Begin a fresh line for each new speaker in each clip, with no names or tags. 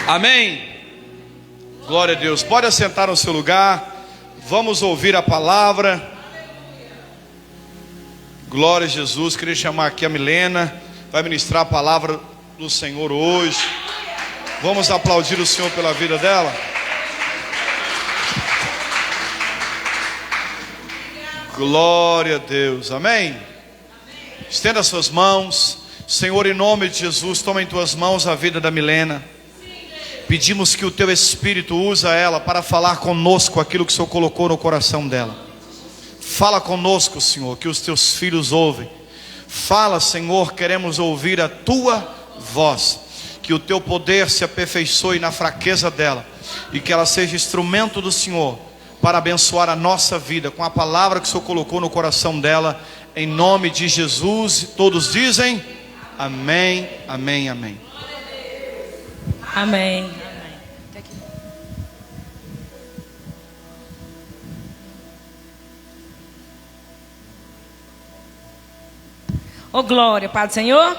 Amém. Glória a Deus. Pode assentar no seu lugar. Vamos ouvir a palavra. Glória a Jesus. Queria chamar aqui a Milena. Vai ministrar a palavra do Senhor hoje. Vamos aplaudir o Senhor pela vida dela. Glória a Deus. Amém. Estenda suas mãos. Senhor, em nome de Jesus, toma em tuas mãos a vida da Milena. Pedimos que o teu Espírito usa ela para falar conosco aquilo que o Senhor colocou no coração dela. Fala conosco, Senhor, que os teus filhos ouvem. Fala, Senhor, queremos ouvir a tua voz. Que o teu poder se aperfeiçoe na fraqueza dela, e que ela seja instrumento do Senhor para abençoar a nossa vida com a palavra que o Senhor colocou no coração dela, em nome de Jesus. Todos dizem amém, amém, amém.
Amém. Ô glória, paz do Senhor?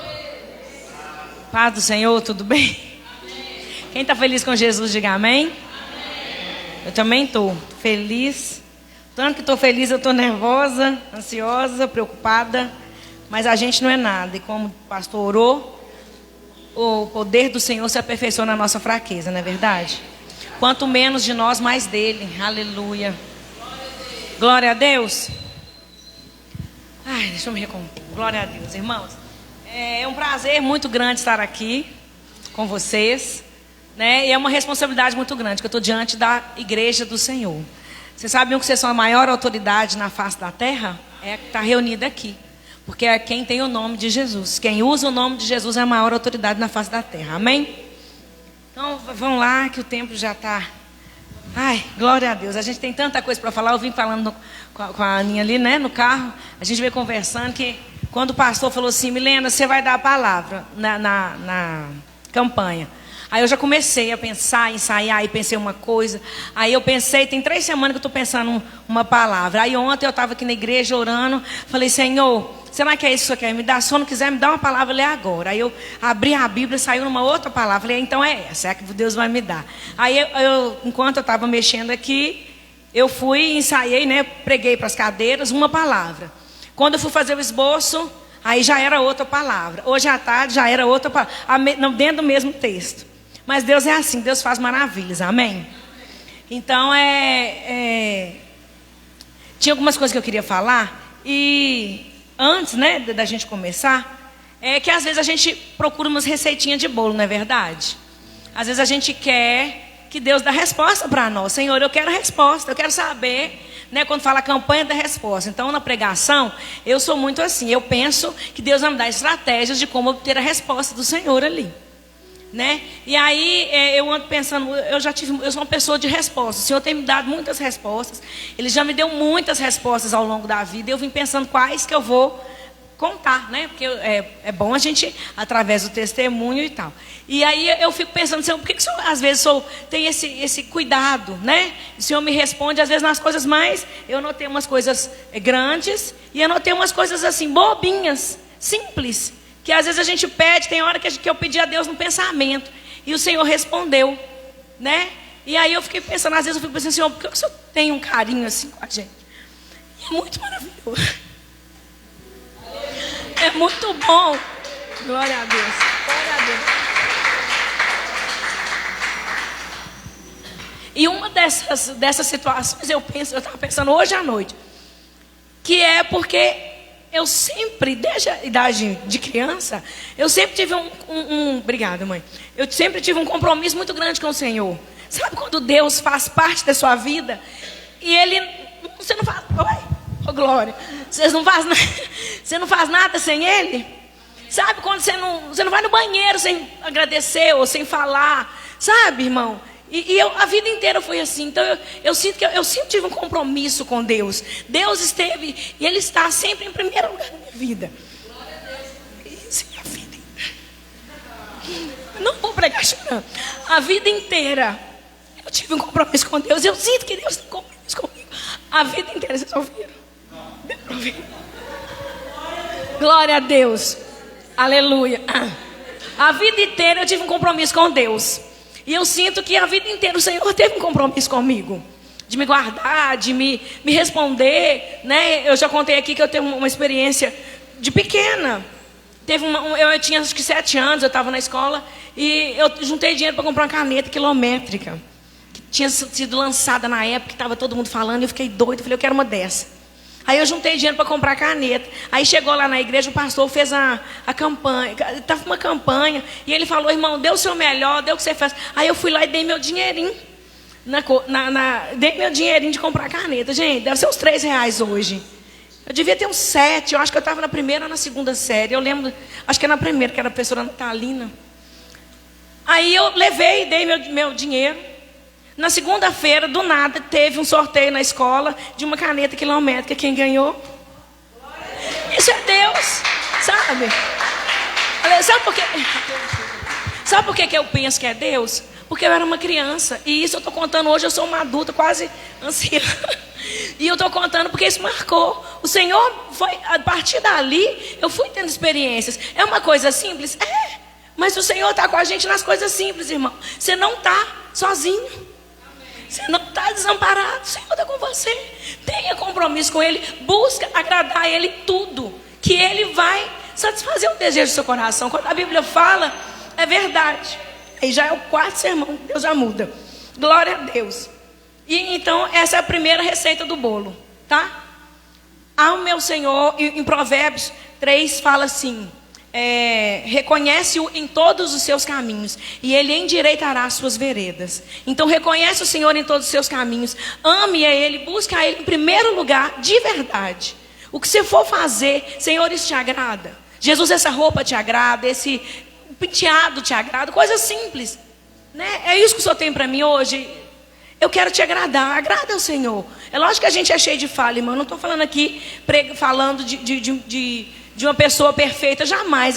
Paz do Senhor, tudo bem? Quem está feliz com Jesus, diga amém. Eu também estou feliz. Tanto que estou feliz, eu estou nervosa, ansiosa, preocupada. Mas a gente não é nada. E como o pastor orou, o poder do Senhor se aperfeiçoa na nossa fraqueza, não é verdade? Quanto menos de nós, mais dele. Aleluia. Glória a Deus. Ai, deixa eu me recompor. Glória a Deus, irmãos. É um prazer muito grande estar aqui com vocês, né? E é uma responsabilidade muito grande, que eu estou diante da igreja do Senhor. Vocês sabiam que vocês são a maior autoridade na face da terra? É que está reunida aqui. Porque é quem tem o nome de Jesus. Quem usa o nome de Jesus é a maior autoridade na face da terra. Amém? Então, vamos lá, que o tempo já está... Ai, glória a Deus. A gente tem tanta coisa para falar. Eu vim falando com a Aninha ali, né, no carro. A gente veio conversando que quando o pastor falou assim: Milena, você vai dar a palavra na campanha. Aí eu já comecei a pensar, ensaiar, aí pensei uma coisa. Aí eu pensei, tem 3 semanas que eu estou pensando uma palavra. Aí ontem eu estava aqui na igreja orando. Falei: Senhor, será que é isso que você quer me dar? Se eu não quiser me dar uma palavra, lê agora. Aí eu abri a Bíblia, saiu numa outra palavra. Falei: então é essa, é a que Deus vai me dar. Aí enquanto eu estava mexendo aqui, eu fui, ensaiei, né? Preguei para as cadeiras uma palavra. Quando eu fui fazer o esboço, aí já era outra palavra. Hoje à tarde já era outra palavra, dentro do mesmo texto. Mas Deus é assim, Deus faz maravilhas, amém? Então, tinha algumas coisas que eu queria falar. E antes, né, da gente começar, é que às vezes a gente procura umas receitinhas de bolo, não é verdade? Às vezes a gente quer que Deus dê resposta para nós. Senhor, eu quero a resposta, eu quero saber, né, quando fala a campanha da resposta. Então, na pregação, eu sou muito assim. Eu penso que Deus vai me dar estratégias de como obter a resposta do Senhor ali. Né? E aí eu ando pensando, eu sou uma pessoa de respostas. O Senhor tem me dado muitas respostas. Ele já me deu muitas respostas ao longo da vida. Eu vim pensando quais que eu vou contar, né? Porque é bom a gente, através do testemunho e tal. E aí eu fico pensando, Senhor, por que o Senhor às vezes tem esse cuidado, né? O Senhor me responde às vezes nas coisas mais... Eu notei umas coisas grandes e eu notei umas coisas assim, bobinhas, simples, que às vezes a gente pede. Tem hora que eu pedi a Deus no pensamento e o Senhor respondeu, né? E aí eu fiquei pensando, às vezes eu fico pensando, Senhor, por que o Senhor tem um carinho assim com a gente? E é muito maravilhoso. É muito bom. Glória a Deus. Glória a Deus. E uma dessas situações eu estava pensando hoje à noite, que é porque eu sempre, desde a idade de criança, eu sempre tive obrigada, mãe. Eu sempre tive um compromisso muito grande com o Senhor. Sabe quando Deus faz parte da sua vida e você não faz, ô glória, você não faz nada sem Ele? Sabe quando você não vai no banheiro sem agradecer ou sem falar? Sabe, irmão? E a vida inteira foi assim. Então eu sinto que eu sempre tive um compromisso com Deus. Deus esteve e Ele está sempre em primeiro lugar na minha vida. Isso é a vida inteira. Não vou pregar chorando. A vida inteira eu tive um compromisso com Deus. Eu sinto que Deus tem um compromisso comigo. A vida inteira, vocês ouviram? Deu pra ouvir? Glória a Deus. Aleluia. A vida inteira eu tive um compromisso com Deus. E eu sinto que a vida inteira o Senhor teve um compromisso comigo. De me guardar, de me responder, né? Eu já contei aqui que eu tenho uma experiência de pequena. Eu tinha acho que 7 anos, eu estava na escola e eu juntei dinheiro para comprar uma caneta quilométrica. Que tinha sido lançada na época, que estava todo mundo falando, e eu fiquei doido, falei, eu quero uma dessa. Aí eu juntei dinheiro para comprar caneta. Aí chegou lá na igreja, o pastor fez a campanha, estava uma campanha, e ele falou, irmão, dê o seu melhor, dê o que você faz. Aí eu fui lá e dei meu dinheirinho. Dei meu dinheirinho de comprar caneta. Gente, deve ser uns R$3 hoje. Eu devia ter uns 7, eu acho que eu estava na primeira ou na segunda série. Eu lembro, acho que era na primeira, que era a professora Natalina. Aí eu levei e dei meu dinheiro. Na segunda-feira, do nada, teve um sorteio na escola de uma caneta quilométrica. Quem ganhou? Isso é Deus, sabe? Sabe por que eu penso que é Deus? Porque eu era uma criança. E isso eu estou contando hoje, eu sou uma adulta, quase anciã. E eu estou contando porque isso marcou. O Senhor foi, a partir dali, eu fui tendo experiências. É uma coisa simples? É. Mas o Senhor está com a gente nas coisas simples, irmão. Você não está sozinho. Você não está desamparado. O Senhor está com você. Tenha compromisso com Ele. Busca agradar a Ele tudo. Que Ele vai satisfazer o desejo do seu coração. Quando a Bíblia fala, é verdade. Aí já é o 4º sermão. Deus já muda. Glória a Deus. E então essa é a primeira receita do bolo, tá? Ao meu Senhor, em Provérbios 3 fala assim, reconhece-o em todos os seus caminhos, e Ele endireitará as suas veredas. Então reconhece o Senhor em todos os seus caminhos, ame a Ele, busca a Ele em primeiro lugar, de verdade. O que você for fazer, Senhor, isso te agrada? Jesus, essa roupa te agrada, esse penteado te agrada, coisa simples, né? É isso que o Senhor tem para mim hoje. Eu quero te agradar, agrada ao Senhor. É lógico que a gente é cheio de falha, irmão. Eu não estou falando aqui, falando de uma pessoa perfeita, jamais.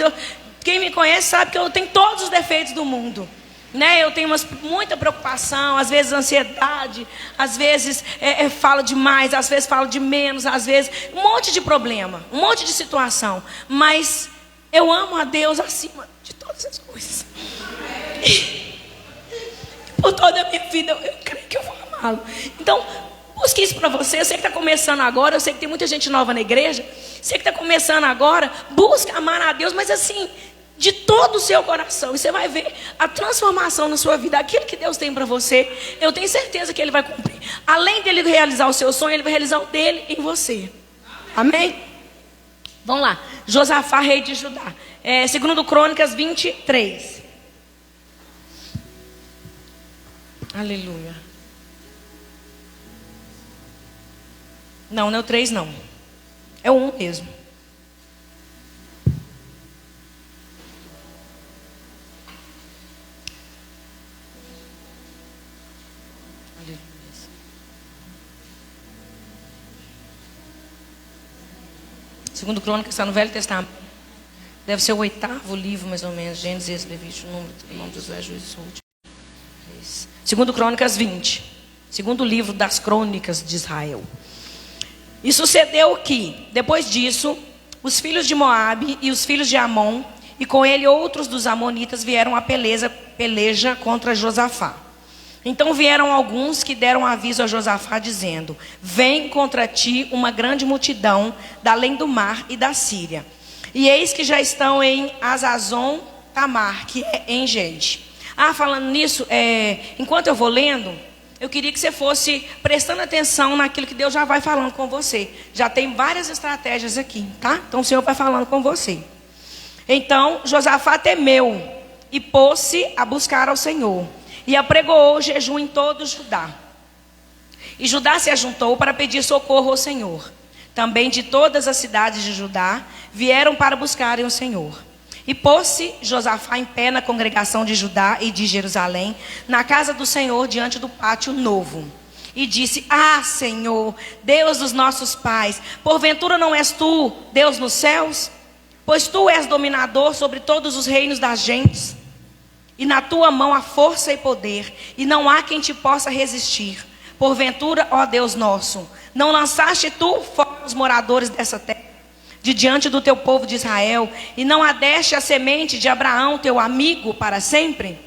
Quem me conhece sabe que eu tenho todos os defeitos do mundo, né? Eu tenho muita preocupação, às vezes ansiedade, às vezes falo demais, às vezes falo de menos, às vezes um monte de problema, um monte de situação. Mas eu amo a Deus acima de todas as coisas. Por toda a minha vida, eu creio que eu vou amá-lo. Então, busque isso para você. Eu sei que está começando agora. Eu sei que tem muita gente nova na igreja. Sei que está começando agora. Busque amar a Deus, mas assim, de todo o seu coração. E você vai ver a transformação na sua vida. Aquilo que Deus tem para você, eu tenho certeza que Ele vai cumprir. Além dele realizar o seu sonho, Ele vai realizar o dele em você. Amém? Vamos lá. Josafá, rei de Judá. 2 Crônicas 23. Aleluia. Não é o 3 não. É o 1 mesmo. Aleluia. 2 Crônicas está no Velho Testamento. Deve ser o 8º livro, mais ou menos. Gênesis, Levítico, Número, Nome dos Juízes, Ruth. 2 Crônicas 20, segundo livro das crônicas de Israel. E sucedeu que, depois disso, os filhos de Moabe e os filhos de Amon, e com ele outros dos amonitas, vieram a peleja contra Josafá. Então vieram alguns que deram aviso a Josafá, dizendo: vem contra ti uma grande multidão da além do mar e da Síria. E eis que já estão em Azazon Tamar, que é em Gede. Falando nisso, enquanto eu vou lendo, eu queria que você fosse prestando atenção naquilo que Deus já vai falando com você. Já tem várias estratégias aqui, tá? Então o Senhor vai falando com você. Então Josafá temeu e pôs-se a buscar ao Senhor, e apregoou jejum em todo Judá. E Judá se ajuntou para pedir socorro ao Senhor. Também de todas as cidades de Judá vieram para buscarem o Senhor. E pôs-se Josafá em pé na congregação de Judá e de Jerusalém, na casa do Senhor, diante do pátio novo. E disse: Senhor, Deus dos nossos pais, porventura não és tu, Deus nos céus? Pois tu és dominador sobre todos os reinos das gentes. E na tua mão há força e poder, e não há quem te possa resistir. Porventura, ó Deus nosso, não lançaste tu fora os moradores dessa terra? de diante do teu povo de Israel, e não adeste a semente de Abraão, teu amigo, para sempre?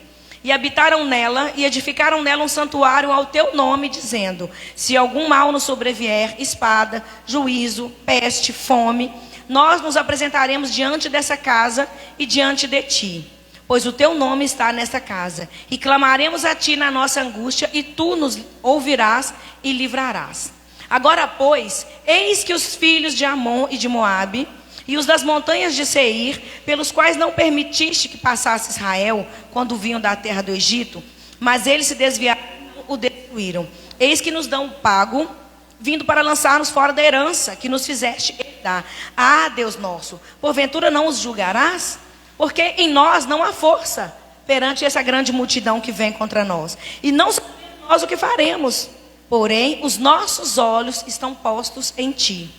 E habitaram nela, e edificaram nela um santuário ao teu nome, dizendo: se algum mal nos sobrevier, espada, juízo, peste, fome, nós nos apresentaremos diante dessa casa e diante de ti, pois o teu nome está nesta casa, e clamaremos a ti na nossa angústia, e tu nos ouvirás e livrarás. Agora, pois, eis que os filhos de Amon e de Moabe, e os das montanhas de Seir, pelos quais não permitiste que passasse Israel, quando vinham da terra do Egito, mas eles se desviaram e o destruíram. Eis que nos dão o pago, vindo para lançar-nos fora da herança, que nos fizeste herdar. Ah, Deus nosso, porventura não os julgarás? Porque em nós não há força, perante essa grande multidão que vem contra nós. E não sabemos nós o que faremos. Porém, os nossos olhos estão postos em ti.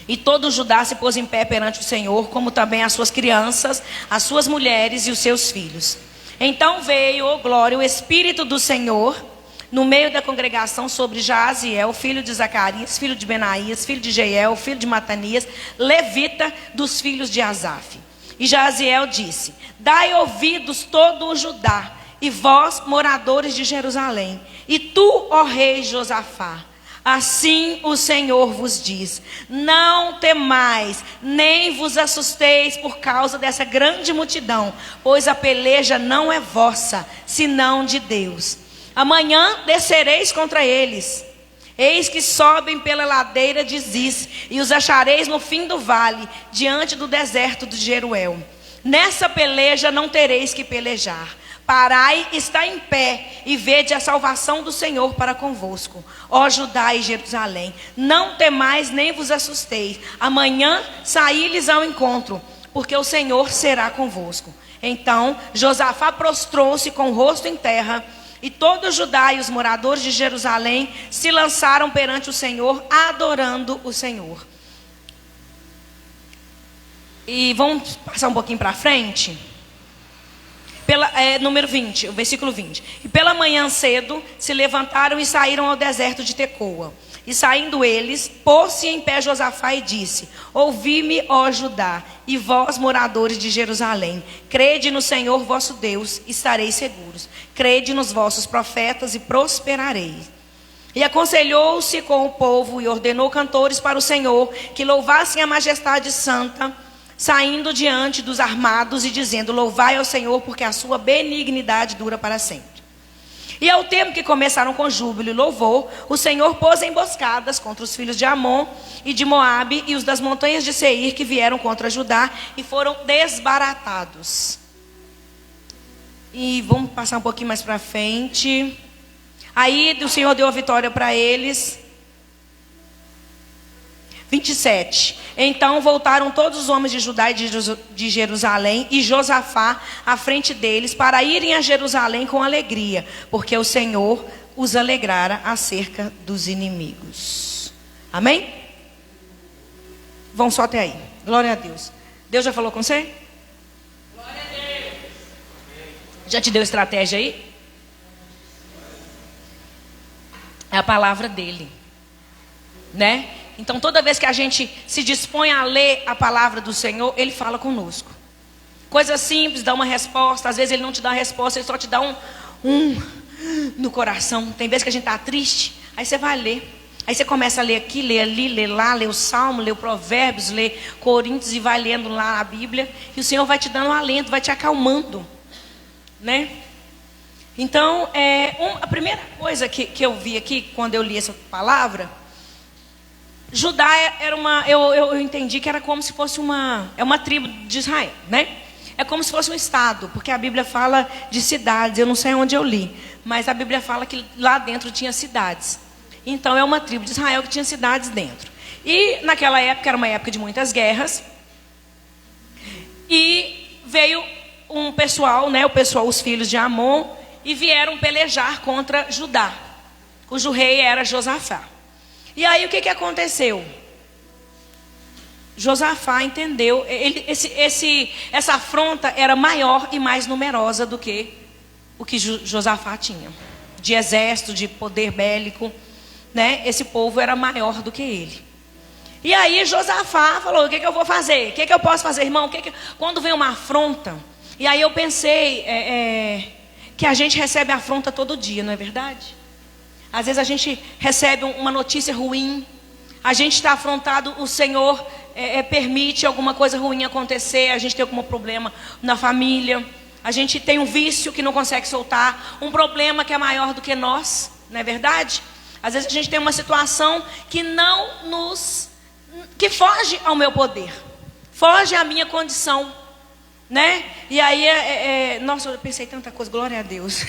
E todo Judá se pôs em pé perante o Senhor, como também as suas crianças, as suas mulheres e os seus filhos. Então veio, ó glória, o Espírito do Senhor no meio da congregação sobre Jaaziel, filho de Zacarias, filho de Benaías, filho de Jeiel, filho de Matanias, levita dos filhos de Asaf. E Jaaziel disse: dai ouvidos todo o Judá, e vós, moradores de Jerusalém, e tu, ó rei Josafá, assim o Senhor vos diz: não temais, nem vos assusteis por causa dessa grande multidão, pois a peleja não é vossa, senão de Deus. Amanhã descereis contra eles, eis que sobem pela ladeira de Ziz, e os achareis no fim do vale, diante do deserto de Jeruel. Nessa peleja não tereis que pelejar. Parai, está em pé, e vede a salvação do Senhor para convosco, ó Judá e Jerusalém. Não temais nem vos assusteis. Amanhã saí-lhes ao encontro, porque o Senhor será convosco. Então Josafá prostrou-se com o rosto em terra, e todo Judá e os moradores de Jerusalém se lançaram perante o Senhor, adorando o Senhor. E vamos passar um pouquinho para frente. Número 20, o versículo 20. E pela manhã cedo se levantaram e saíram ao deserto de Tecoa. E saindo eles, pôs-se em pé Josafá e disse: ouvi-me, ó Judá, e vós, moradores de Jerusalém, crede no Senhor vosso Deus, e estareis seguros. Crede nos vossos profetas e prosperareis. E aconselhou-se com o povo e ordenou cantores para o Senhor, que louvassem a majestade santa, saindo diante dos armados e dizendo: louvai ao Senhor, porque a sua benignidade dura para sempre. E ao tempo que começaram com júbilo e louvor, o Senhor pôs emboscadas contra os filhos de Amon e de Moabe e os das montanhas de Seir, que vieram contra Judá, e foram desbaratados. E vamos passar um pouquinho mais para frente. Aí o Senhor deu a vitória para eles. 27. Então voltaram todos os homens de Judá e de Jerusalém, e Josafá à frente deles, para irem a Jerusalém com alegria, porque o Senhor os alegrara acerca dos inimigos. Amém? Vão só até aí. Glória a Deus. Deus já falou com você? Glória a Deus. Já te deu estratégia aí? É a palavra dele, né? Então toda vez que a gente se dispõe a ler a palavra do Senhor, Ele fala conosco. Coisa simples, dá uma resposta. Às vezes Ele não te dá a resposta, Ele só te dá um no coração. Tem vezes que a gente está triste, aí você vai ler. Aí você começa a ler aqui, ler ali, ler lá, ler o Salmo, ler o Provérbios, ler Coríntios, e vai lendo lá a Bíblia. E o Senhor vai te dando um alento, vai te acalmando, né? Então, a primeira coisa que eu vi aqui, quando eu li essa palavra, Judá era eu entendi que era como se fosse uma tribo de Israel, né? É como se fosse um estado, porque a Bíblia fala de cidades. Eu não sei onde eu li, mas a Bíblia fala que lá dentro tinha cidades. Então é uma tribo de Israel que tinha cidades dentro. E naquela época era uma época de muitas guerras. E veio um pessoal, né? Os filhos de Amon, e vieram pelejar contra Judá, cujo rei era Josafá. E aí o que aconteceu? Josafá entendeu, essa afronta era maior e mais numerosa do que o que Josafá tinha. De exército, de poder bélico, né? Esse povo era maior do que ele. E aí Josafá falou: o que eu vou fazer? O que eu posso fazer, irmão? Quando vem uma afronta, e aí eu pensei que a gente recebe afronta todo dia, não é verdade? Às vezes a gente recebe uma notícia ruim, a gente está afrontado, o Senhor permite alguma coisa ruim acontecer, a gente tem algum problema na família, a gente tem um vício que não consegue soltar, um problema que é maior do que nós, não é verdade? Às vezes a gente tem uma situação que que foge ao meu poder, foge à minha condição, né? E aí, nossa, eu pensei tanta coisa, glória a Deus.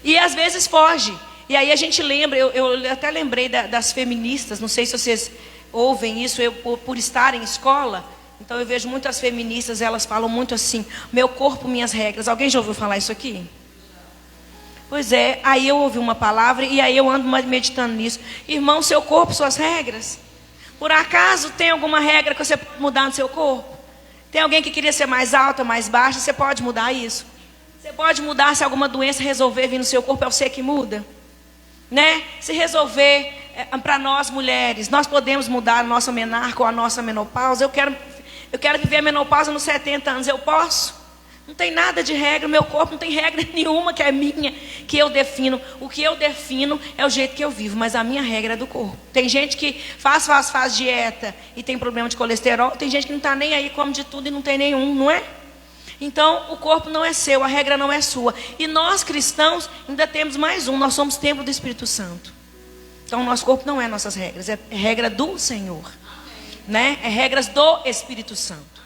E às vezes foge. E aí a gente lembra, eu até lembrei das feministas, não sei se vocês ouvem isso, eu por estar em escola, então eu vejo muitas feministas, elas falam muito assim: meu corpo, minhas regras. Alguém já ouviu falar isso aqui? Pois é, aí eu ouvi uma palavra e aí eu ando meditando nisso. Irmão, seu corpo, suas regras. Por acaso tem alguma regra que você pode mudar no seu corpo? Tem alguém que queria ser mais alta, mais baixa? Você pode mudar isso? Você pode mudar se alguma doença resolver vir no seu corpo, é você que muda, né? Se resolver, para nós mulheres, nós podemos mudar a nossa menarca ou a nossa menopausa. Eu quero viver a menopausa nos 70 anos, eu posso? Não tem nada de regra, meu corpo não tem regra nenhuma que é minha, que eu defino. O que eu defino é o jeito que eu vivo, mas a minha regra é do corpo. Tem gente que faz dieta e tem problema de colesterol, tem gente que não está nem aí, come de tudo e não tem nenhum, não é? Então, o corpo não é seu, a regra não é sua. E nós cristãos ainda temos mais um, nós somos templo do Espírito Santo. Então, o nosso corpo não é nossas regras, é regra do Senhor, né? É regras do Espírito Santo.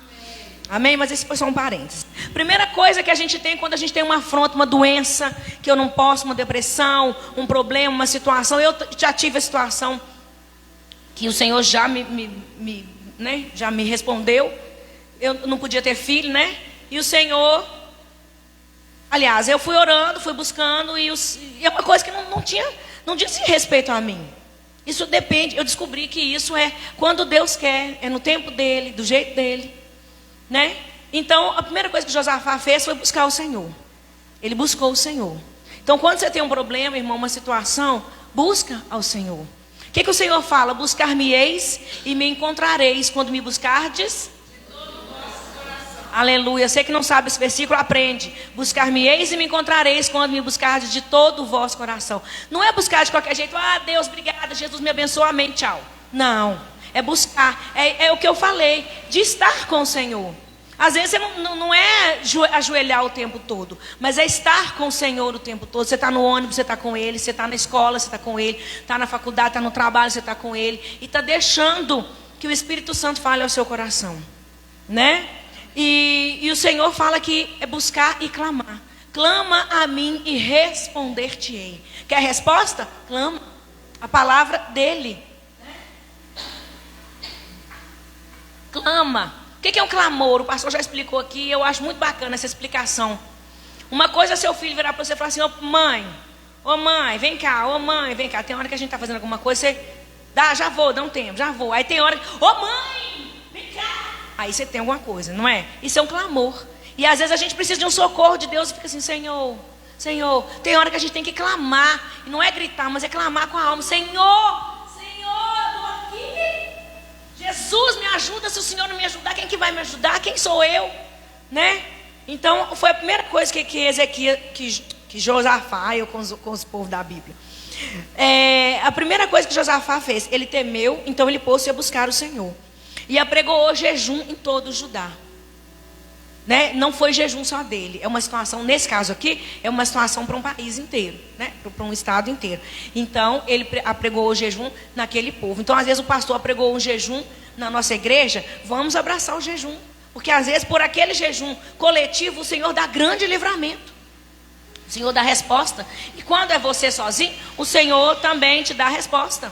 Amém? Mas esse foi só um parênteses. Primeira coisa que a gente tem quando a gente tem uma afronta, uma doença, que eu não posso, uma depressão, um problema, uma situação. Eu já tive a situação que o Senhor já já me respondeu. Eu não podia ter filho, né? E o Senhor, aliás, eu fui orando, fui buscando, e é uma coisa que não diz respeito a mim. Isso depende, eu descobri que isso é quando Deus quer, é no tempo dele, do jeito dele, né? Então, a primeira coisa que Josafá fez foi buscar o Senhor. Ele buscou o Senhor. Então, quando você tem um problema, irmão, uma situação, busca ao Senhor. O que o Senhor fala? Buscar-me-eis e me encontrareis quando me buscardes. Aleluia. Você que não sabe esse versículo, aprende. Buscar-me-eis e me encontrareis quando me buscardes de todo o vosso coração. Não é buscar de qualquer jeito. Ah, Deus, obrigada, Jesus me abençoa, amém, tchau. Não, é buscar. É o que eu falei, de estar com o Senhor. Às vezes não é ajoelhar o tempo todo, mas é estar com o Senhor o tempo todo. Você está no ônibus, você está com Ele. Você está na escola, você está com Ele. Está na faculdade, está no trabalho, você está com Ele. E está deixando que o Espírito Santo fale ao seu coração, né? E o Senhor fala que é buscar e clamar. Clama a mim e responder-te-ei. Quer resposta? Clama. A palavra dele. Clama. O que é um clamor? O pastor já explicou aqui. Eu acho muito bacana essa explicação. Uma coisa é seu filho virar para você e falar assim: ô mãe, vem cá, ô mãe, vem cá. Tem hora que a gente está fazendo alguma coisa, você dá, já vou, dá um tempo, já vou. Aí tem hora que, ô mãe, vem cá. Aí você tem alguma coisa, não é? Isso é um clamor. E às vezes a gente precisa de um socorro de Deus e fica assim: Senhor, Senhor. Tem hora que a gente tem que clamar. E não é gritar, mas é clamar com a alma: Senhor, estou aqui. Jesus, me ajuda. Se o Senhor não me ajudar, quem que vai me ajudar? Quem sou eu? Né? Então foi a primeira coisa que Josafá, eu com os povos da Bíblia. A primeira coisa que Josafá fez, ele temeu, então ele pôs-se a buscar o Senhor. E apregoou jejum em todo o Judá, né? Não foi jejum só dele. É uma situação, nesse caso aqui, é uma situação para um país inteiro, né? Para um estado inteiro. Então, ele apregoou o jejum naquele povo. Então, às vezes o pastor apregoou um jejum na nossa igreja. Vamos abraçar o jejum. Porque às vezes por aquele jejum coletivo, o Senhor dá grande livramento. O Senhor dá resposta. E quando é você sozinho, o Senhor também te dá a resposta,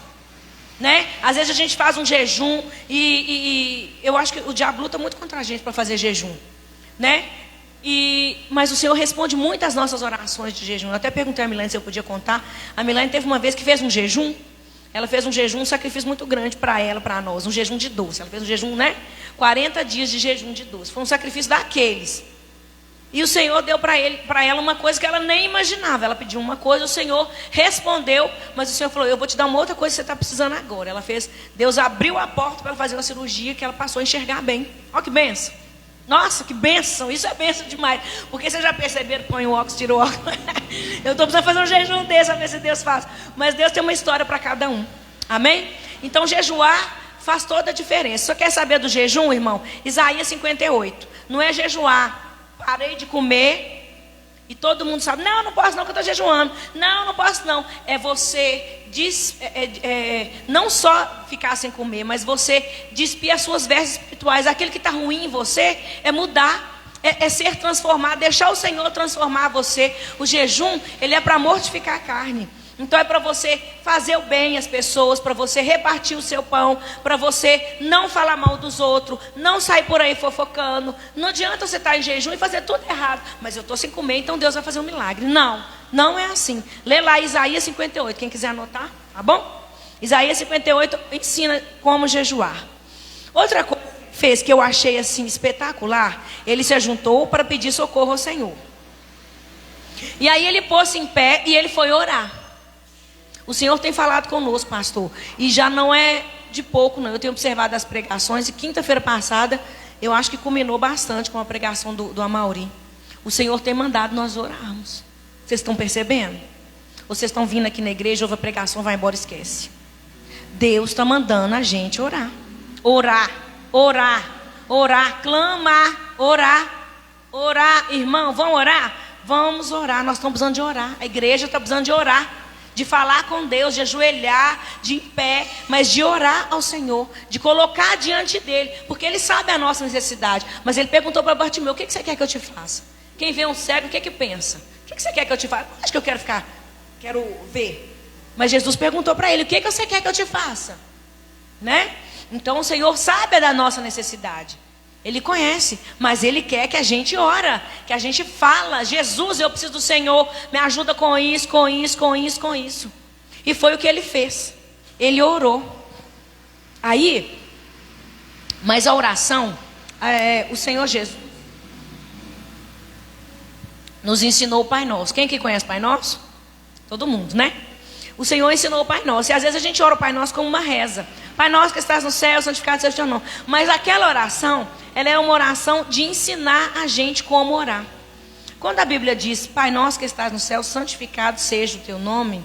né? Às vezes a gente faz um jejum e eu acho que o diabo luta muito contra a gente para fazer jejum, né? Mas o Senhor responde muito às nossas orações de jejum. Eu até perguntei a Milane se eu podia contar. A Milane teve uma vez que fez um jejum. Ela fez um jejum, um sacrifício muito grande para ela, para nós. Um jejum de doce. Ela fez um jejum, né? 40 dias de jejum de doce. Foi um sacrifício daqueles. E o Senhor deu para ela uma coisa que ela nem imaginava. Ela pediu uma coisa, o Senhor respondeu, mas o Senhor falou: eu vou te dar uma outra coisa que você está precisando agora. Ela fez, Deus abriu a porta para ela fazer uma cirurgia que ela passou a enxergar bem. Olha que bênção. Nossa, que bênção, isso é bênção demais. Porque vocês já perceberam, põe o óculos, tira o óculos. Eu estou precisando fazer um jejum desse, a ver se Deus faz. Mas Deus tem uma história para cada um. Amém? Então jejuar faz toda a diferença. Você quer saber do jejum, irmão? Isaías 58. Não é jejuar, parei de comer e todo mundo sabe: não, não posso não, que eu estou jejuando. Não, não posso não. É você não só ficar sem comer, mas você despir as suas vestes espirituais. Aquilo que está ruim em você é mudar, é ser transformado, deixar o Senhor transformar você. O jejum, ele é para mortificar a carne. Então é para você fazer o bem às pessoas, para você repartir o seu pão, para você não falar mal dos outros, não sair por aí fofocando. Não adianta você estar em jejum e fazer tudo errado. Mas eu estou sem comer, então Deus vai fazer um milagre. Não, não é assim. Lê lá Isaías 58, quem quiser anotar, tá bom? Isaías 58 ensina como jejuar. Outra coisa que fez, que eu achei assim espetacular, ele se ajuntou para pedir socorro ao Senhor. E aí ele pôs-se em pé e ele foi orar. O Senhor tem falado conosco, pastor, e já não é de pouco não. Eu tenho observado as pregações, e quinta-feira passada eu acho que culminou bastante com a pregação do Amaury. O Senhor tem mandado nós orarmos. Vocês estão percebendo? Vocês estão vindo aqui na igreja, ouve a pregação, vai embora, esquece. Deus está mandando a gente orar. Orar, orar, orar, clamar, orar, orar. Irmão, vamos orar? Vamos orar, nós estamos precisando de orar. A igreja está precisando de orar. De falar com Deus, de ajoelhar, de em pé, mas de orar ao Senhor, de colocar diante dele, porque ele sabe a nossa necessidade. Mas ele perguntou para Bartimeu: o que você quer que eu te faça? Quem vê um cego, o que pensa? O que você quer que eu te faça? Acho que eu quero ver. Mas Jesus perguntou para ele: o que você quer que eu te faça? Né? Então o Senhor sabe da nossa necessidade. Ele conhece, mas Ele quer que a gente ora, que a gente fala: Jesus, eu preciso do Senhor, me ajuda com isso, com isso, com isso, com isso. E foi o que Ele fez. Ele orou. Aí, mas a oração, o Senhor Jesus nos ensinou o Pai Nosso. Quem que conhece o Pai Nosso? Todo mundo, né? O Senhor ensinou o Pai Nosso. E às vezes a gente ora o Pai Nosso como uma reza: Pai Nosso que estás no céu, santificado seja o teu nome. Mas aquela oração, ela é uma oração de ensinar a gente como orar. Quando a Bíblia diz: Pai Nosso que estás no céu, santificado seja o teu nome,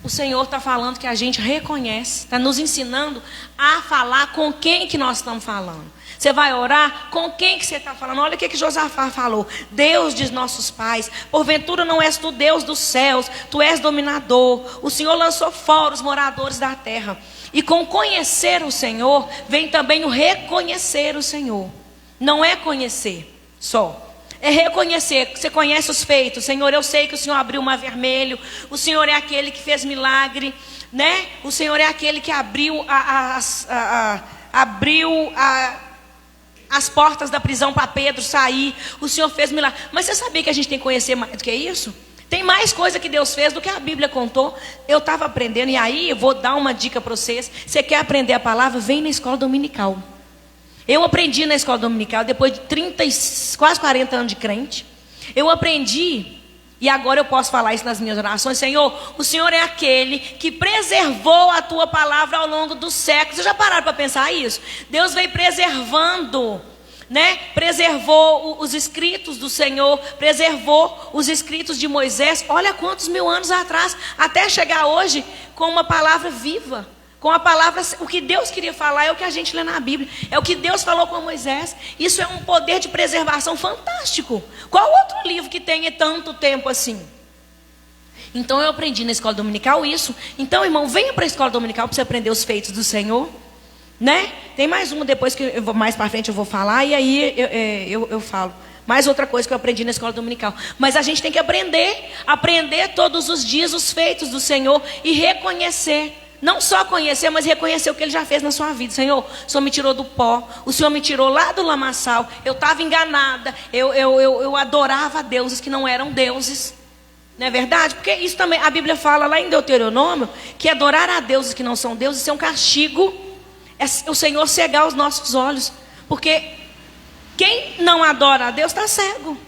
o Senhor está falando que a gente reconhece, está nos ensinando a falar com quem que nós estamos falando. Você vai orar, com quem que você está falando? Olha o que Josafá falou: Deus de nossos pais, porventura não és tu Deus dos céus, tu és dominador. O Senhor lançou fora os moradores da terra. E com conhecer o Senhor, vem também o reconhecer o Senhor. Não é conhecer só, é reconhecer. Você conhece os feitos. Senhor, eu sei que o Senhor abriu o mar vermelho. O Senhor é aquele que fez milagre, né? O Senhor é aquele que abriu as portas da prisão para Pedro sair. O Senhor fez milagre. Mas você sabia que a gente tem que conhecer mais do que isso? Tem mais coisa que Deus fez do que a Bíblia contou. Eu estava aprendendo, e aí eu vou dar uma dica para vocês. Você quer aprender a palavra? Vem na escola dominical. Eu aprendi na escola dominical, depois de quase 40 anos de crente. Eu aprendi, e agora eu posso falar isso nas minhas orações: Senhor, o Senhor é aquele que preservou a tua palavra ao longo dos séculos. Vocês já pararam para pensar isso? Deus veio preservando, né? Preservou os escritos do Senhor, preservou os escritos de Moisés. Olha quantos mil anos atrás, até chegar hoje com uma palavra viva, com a palavra. O que Deus queria falar é o que a gente lê na Bíblia, é o que Deus falou com Moisés. Isso é um poder de preservação fantástico. Qual outro livro que tenha tanto tempo assim? Então eu aprendi na escola dominical isso. Então, irmão, venha para a escola dominical para você aprender os feitos do Senhor, né? Tem mais uma depois que mais para frente eu vou falar, e aí eu falo mais outra coisa que eu aprendi na escola dominical. Mas a gente tem que aprender todos os dias os feitos do Senhor e reconhecer. Não só conhecer, mas reconhecer o que Ele já fez na sua vida. Senhor, o Senhor me tirou do pó, o Senhor me tirou lá do lamaçal. Eu estava enganada, eu adorava deuses que não eram deuses. Não é verdade? Porque isso também, a Bíblia fala lá em Deuteronômio, que adorar a deuses que não são deuses, isso é um castigo. É o Senhor cegar os nossos olhos. Porque Quem não adora a Deus está cego,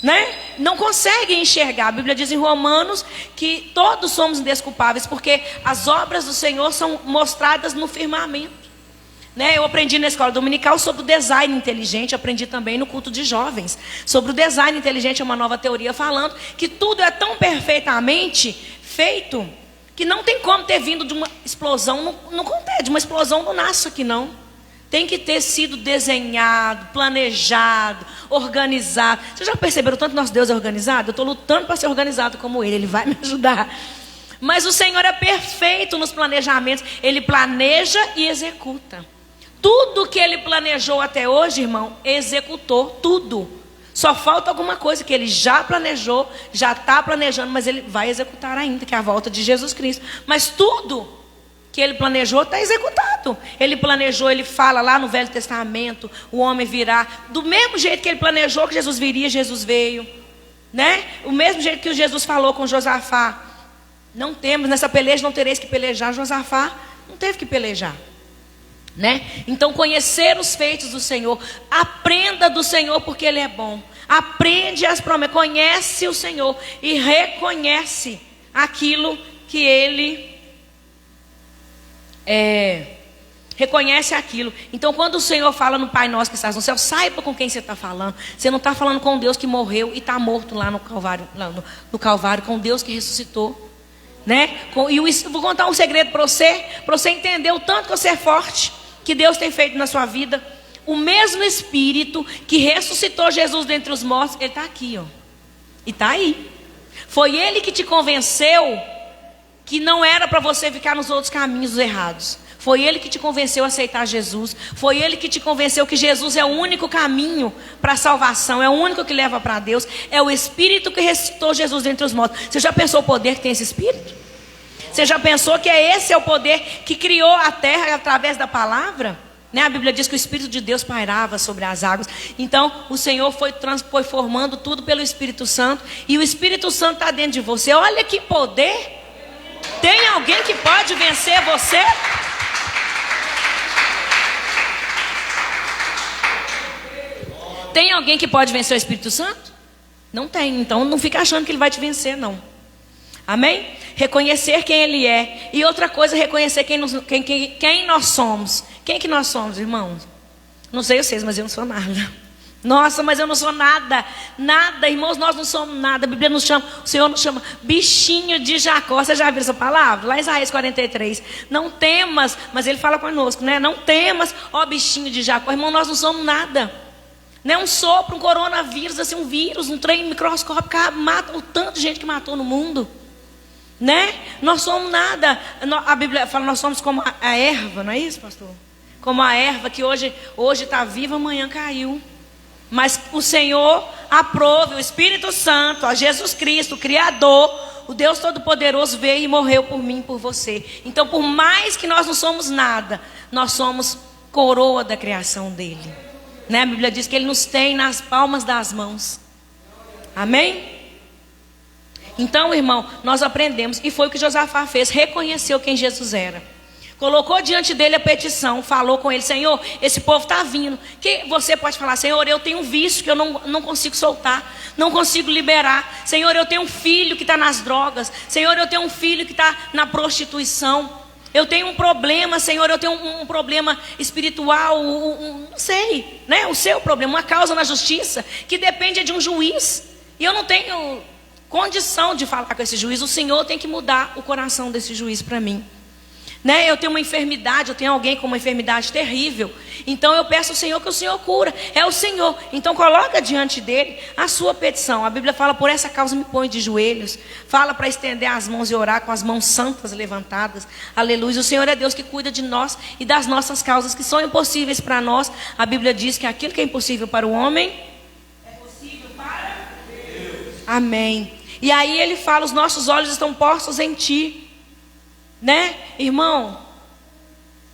né? Não consegue enxergar. A Bíblia diz em Romanos que todos somos indesculpáveis, porque as obras do Senhor são mostradas no firmamento, né? Eu aprendi na escola dominical sobre o design inteligente, aprendi também no culto de jovens sobre o design inteligente. É uma nova teoria falando que tudo é tão perfeitamente feito que não tem como ter vindo de uma explosão. Não acontece, de uma explosão não nasce aqui não. Tem que ter sido desenhado, planejado, organizado. Vocês já perceberam o tanto que nosso Deus é organizado? Eu estou lutando para ser organizado como Ele vai me ajudar. Mas o Senhor é perfeito nos planejamentos. Ele planeja e executa. Tudo que Ele planejou até hoje, irmão, executou tudo. Só falta alguma coisa que Ele já planejou, já está planejando, mas Ele vai executar ainda, que é a volta de Jesus Cristo. Mas tudo que Ele planejou está executado. Ele planejou, Ele fala lá no Velho Testamento, o homem virá. Do mesmo jeito que Ele planejou que Jesus viria, Jesus veio, né? O mesmo jeito que o Jesus falou com Josafá: não temos, nessa peleja não tereis que pelejar. Josafá não teve que pelejar, né? Então, conhecer os feitos do Senhor, aprenda do Senhor porque Ele é bom. Aprende as promessas, conhece o Senhor e reconhece aquilo que Ele reconhece aquilo. Então, quando o Senhor fala no Pai Nosso que estás no céu, saiba com quem você está falando. Você não está falando com Deus que morreu e está morto lá no Calvário, no Calvário, com Deus que ressuscitou, né? Vou contar um segredo para você entender o tanto que você é forte, que Deus tem feito na sua vida. O mesmo Espírito que ressuscitou Jesus dentre os mortos, Ele está aqui, ó, e está aí. Foi Ele que te convenceu que não era para você ficar nos outros caminhos errados. Foi Ele que te convenceu a aceitar Jesus. Foi Ele que te convenceu que Jesus é o único caminho para a salvação, é o único que leva para Deus. É o Espírito que ressuscitou Jesus dentre os mortos. Você já pensou o poder que tem esse Espírito? Você já pensou que esse é o poder que criou a terra através da palavra? Né? A Bíblia diz que o Espírito de Deus pairava sobre as águas. Então o Senhor foi formando tudo pelo Espírito Santo. E o Espírito Santo está dentro de você. Olha que poder! Tem alguém que pode vencer você? Tem alguém que pode vencer o Espírito Santo? Não tem. Então não fica achando que ele vai te vencer, não. Amém? Reconhecer quem Ele é. E outra coisa, reconhecer quem nós somos. Quem que nós somos, irmãos? Não sei vocês, mas eu não sou nada. Nossa, mas eu não sou nada. Nada, irmãos, nós não somos nada. A Bíblia nos chama, o Senhor nos chama bichinho de Jacó. Você já viu essa palavra? Lá em Isaías 43. Não temas, mas Ele fala conosco, né? Não temas, ó bichinho de Jacó. Irmão, nós não somos nada. Não é um sopro, um coronavírus, assim, um vírus, um trem microscópico, mata o tanto de gente que matou no mundo, né? Nós somos nada. A Bíblia fala, nós somos como a erva, não é isso, pastor? Como a erva que hoje está viva, amanhã caiu. Mas o Senhor aprove, o Espírito Santo, a Jesus Cristo, o Criador, o Deus Todo-Poderoso veio e morreu por mim e por você. Então, por mais que nós não somos nada, nós somos coroa da criação dele, né? A Bíblia diz que Ele nos tem nas palmas das mãos. Amém? Então, irmão, nós aprendemos, e foi o que Josafá fez, reconheceu quem Jesus era. Colocou diante dele a petição, falou com ele: Senhor, esse povo está vindo. Que você pode falar: Senhor, eu tenho um vício que eu não consigo soltar, não consigo liberar. Senhor, eu tenho um filho que está nas drogas. Senhor, eu tenho um filho que está na prostituição. Eu tenho um problema, Senhor, eu tenho um problema espiritual, não sei, né? O seu problema, uma causa na justiça que depende de um juiz. E eu não tenho condição de falar com esse juiz. O Senhor tem que mudar o coração desse juiz para mim. Né? Eu tenho uma enfermidade, eu tenho alguém com uma enfermidade terrível. Então eu peço ao Senhor que o Senhor cura. É o Senhor. Então coloca diante dele a sua petição. A Bíblia fala: por essa causa me põe de joelhos. Fala para estender as mãos e orar com as mãos santas levantadas. Aleluia. O Senhor é Deus que cuida de nós e das nossas causas que são impossíveis para nós. A Bíblia diz que aquilo que é impossível para o homem é possível para Deus. Amém. E aí ele fala: os nossos olhos estão postos em ti. Né, irmão?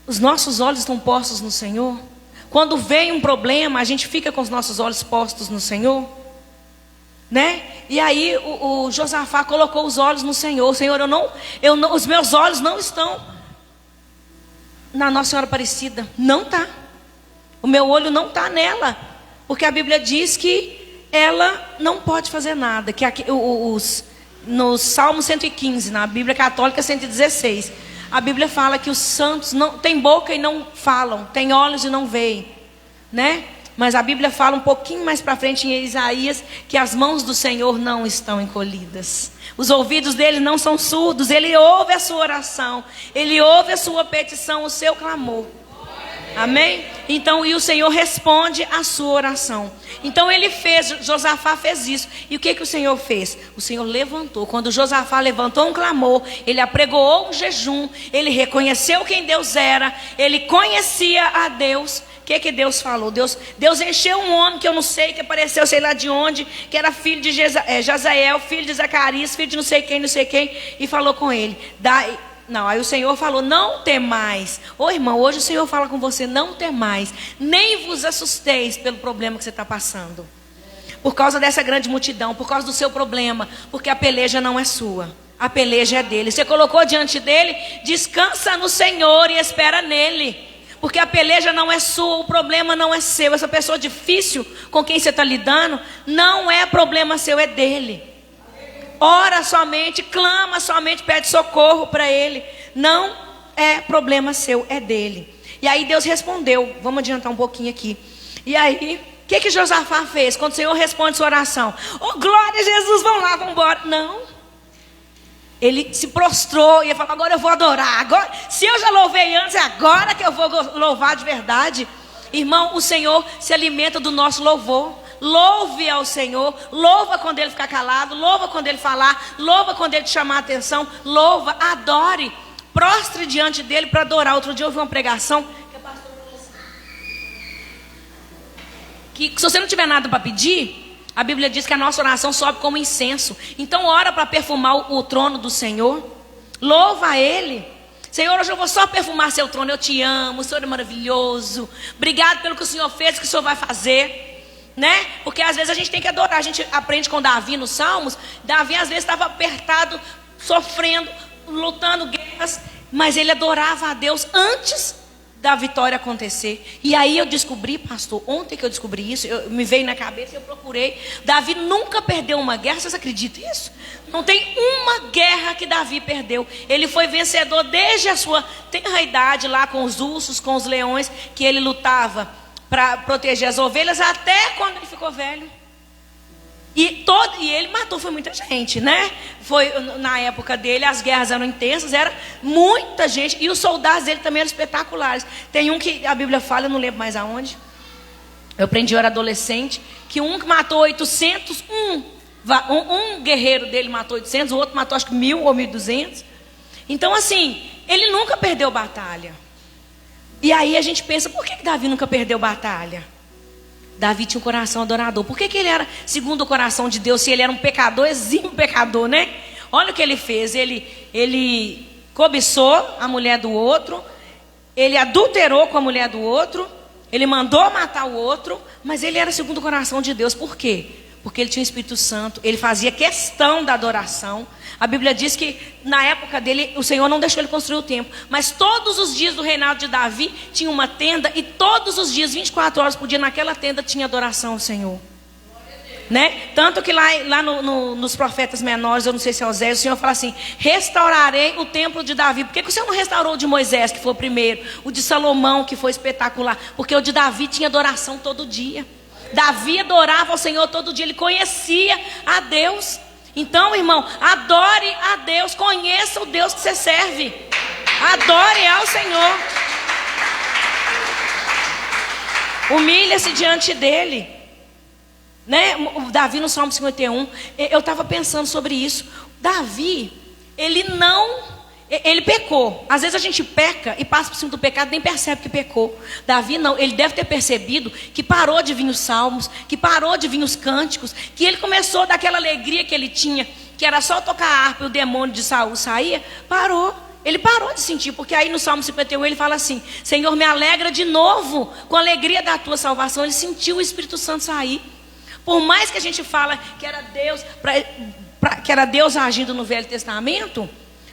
Os nossos olhos estão postos no Senhor. Quando vem um problema, a gente fica com os nossos olhos postos no Senhor, né? E aí o Josafá colocou os olhos no Senhor. Senhor, os meus olhos não estão na Nossa Senhora Aparecida. Não está. O meu olho não está nela. Porque a Bíblia diz que ela não pode fazer nada. Que aqui, no Salmo 115, na Bíblia Católica 116, a Bíblia fala que os santos não têm boca e não falam, têm olhos e não veem, né? Mas a Bíblia fala um pouquinho mais para frente em Isaías que as mãos do Senhor não estão encolhidas. Os ouvidos dele não são surdos. Ele ouve a sua oração. Ele ouve a sua petição, o seu clamor. Amém? Então, e o Senhor responde a sua oração. Então ele fez, Josafá fez isso. E o que o Senhor fez? O Senhor levantou. Quando Josafá levantou um clamor, ele apregoou um jejum. Ele reconheceu quem Deus era. Ele conhecia a Deus. O que Deus falou? Deus encheu um homem que eu não sei, que apareceu sei lá de onde, que era filho de Jazael, filho de Zacarias, filho de não sei quem, e falou com ele. Aí o Senhor falou, não temais. Ô irmão, hoje o Senhor fala com você, não temais, nem vos assusteis pelo problema que você está passando. Por causa dessa grande multidão, por causa do seu problema, porque a peleja não é sua, a peleja é dele. Você colocou diante dele, descansa no Senhor e espera nele. Porque a peleja não é sua, o problema não é seu. Essa pessoa difícil com quem você está lidando, não é problema seu, é dele. Ora somente, clama somente, pede socorro para ele. Não é problema seu, é dele. E aí Deus respondeu. Vamos adiantar um pouquinho aqui. E aí, o que Josafá fez? Quando o Senhor responde sua oração: oh, glória a Jesus, vamos lá, vamos embora. Não. Ele se prostrou e falou, agora eu vou adorar. Agora, se eu já louvei antes, é agora que eu vou louvar de verdade. Irmão, o Senhor se alimenta do nosso louvor. Louve ao Senhor. Louva quando Ele ficar calado. Louva quando Ele falar. Louva quando Ele te chamar a atenção. Louva, adore. Prostre diante dEle para adorar. Outro dia eu ouvi uma pregação que a pastora falou assim, que se você não tiver nada para pedir, a Bíblia diz que a nossa oração sobe como incenso. Então ora para perfumar o trono do Senhor. Louva a Ele. Senhor, hoje eu vou só perfumar seu trono. Eu te amo, o Senhor é maravilhoso. Obrigado pelo que o Senhor fez, o que o Senhor vai fazer, né? Porque às vezes a gente tem que adorar. A gente aprende com Davi nos Salmos. Davi às vezes estava apertado, sofrendo, lutando guerras, mas ele adorava a Deus antes da vitória acontecer. E aí eu descobri, pastor, ontem que eu descobri isso, me veio na cabeça e eu procurei. Davi nunca perdeu uma guerra. Vocês acreditam nisso? Não tem uma guerra que Davi perdeu. Ele foi vencedor desde a sua tenra idade, lá com os ursos, com os leões, que ele lutava para proteger as ovelhas, até quando ele ficou velho. E ele matou, foi muita gente, né? Foi, na época dele, as guerras eram intensas, era muita gente. E os soldados dele também eram espetaculares. Tem um que a Bíblia fala, eu não lembro mais aonde. Eu aprendi, eu era adolescente, que um que matou 800, um guerreiro dele matou 800, o outro matou acho que 1.000 ou 1.200. Então assim, ele nunca perdeu batalha. E aí a gente pensa, por que Davi nunca perdeu batalha? Davi tinha um coração adorador. Por que ele era segundo o coração de Deus, se ele era um pecador, exímio pecador, né? Olha o que ele fez. Ele cobiçou a mulher do outro, ele adulterou com a mulher do outro, ele mandou matar o outro, mas ele era segundo o coração de Deus. Por quê? Porque ele tinha o Espírito Santo, ele fazia questão da adoração. A Bíblia diz que na época dele, o Senhor não deixou ele construir o templo, mas todos os dias do reinado de Davi tinha uma tenda, e todos os dias, 24 horas por dia, naquela tenda tinha adoração ao Senhor, né? Tanto que lá nos profetas menores, eu não sei se é Oséias, o Senhor fala assim: restaurarei o templo de Davi. Por que o Senhor não restaurou o de Moisés, que foi o primeiro, o de Salomão, que foi espetacular? Porque o de Davi tinha adoração todo dia. Davi adorava ao Senhor todo dia, ele conhecia a Deus. Então, irmão, adore a Deus, conheça o Deus que você serve, adore ao Senhor, humilha-se diante dele, né? O Davi no Salmo 51, eu estava pensando sobre isso. Davi, ele pecou. Às vezes a gente peca e passa por cima do pecado, nem percebe que pecou. Davi não, ele deve ter percebido que parou de vir os salmos, que parou de vir os cânticos, que ele começou daquela alegria que ele tinha, que era só tocar a harpa e o demônio de Saul saía, parou. Ele parou de sentir, porque aí no Salmo 51 ele fala assim: Senhor, me alegra de novo com a alegria da tua salvação. Ele sentiu o Espírito Santo sair. Por mais que a gente fala que era Deus, que era Deus agindo no Velho Testamento,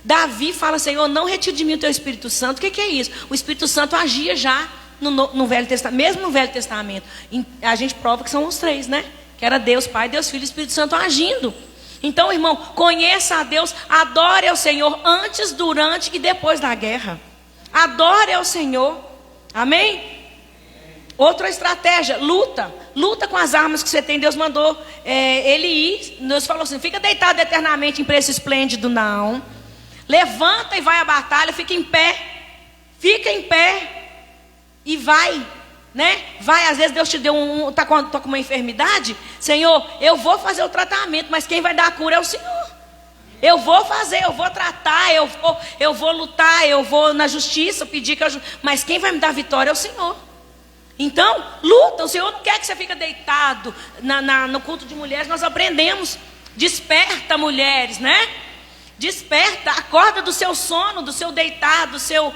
Davi fala: Senhor, não retire de mim o teu Espírito Santo. O que é isso? O Espírito Santo agia já no Velho Testamento, mesmo no Velho Testamento, a gente prova que são os três, né? Que era Deus Pai, Deus Filho e Espírito Santo agindo. Então, irmão, conheça a Deus, adore ao Senhor antes, durante e depois da guerra. Adore ao Senhor. Amém? Outra estratégia, luta com as armas que você tem. Deus mandou ele ir. Deus falou assim: fica deitado eternamente em preço esplêndido, não. Levanta e vai à batalha, fica em pé e vai, né? Vai, às vezes Deus te deu tá com uma enfermidade. Senhor, eu vou fazer o tratamento, mas quem vai dar a cura é o Senhor. Eu vou fazer, eu vou tratar, eu vou lutar, eu vou na justiça pedir mas quem vai me dar vitória é o Senhor. Então, luta. O Senhor não quer que você fique deitado no culto de mulheres. Nós aprendemos. Desperta, mulheres, né? Desperta, acorda do seu sono, do seu deitar, do seu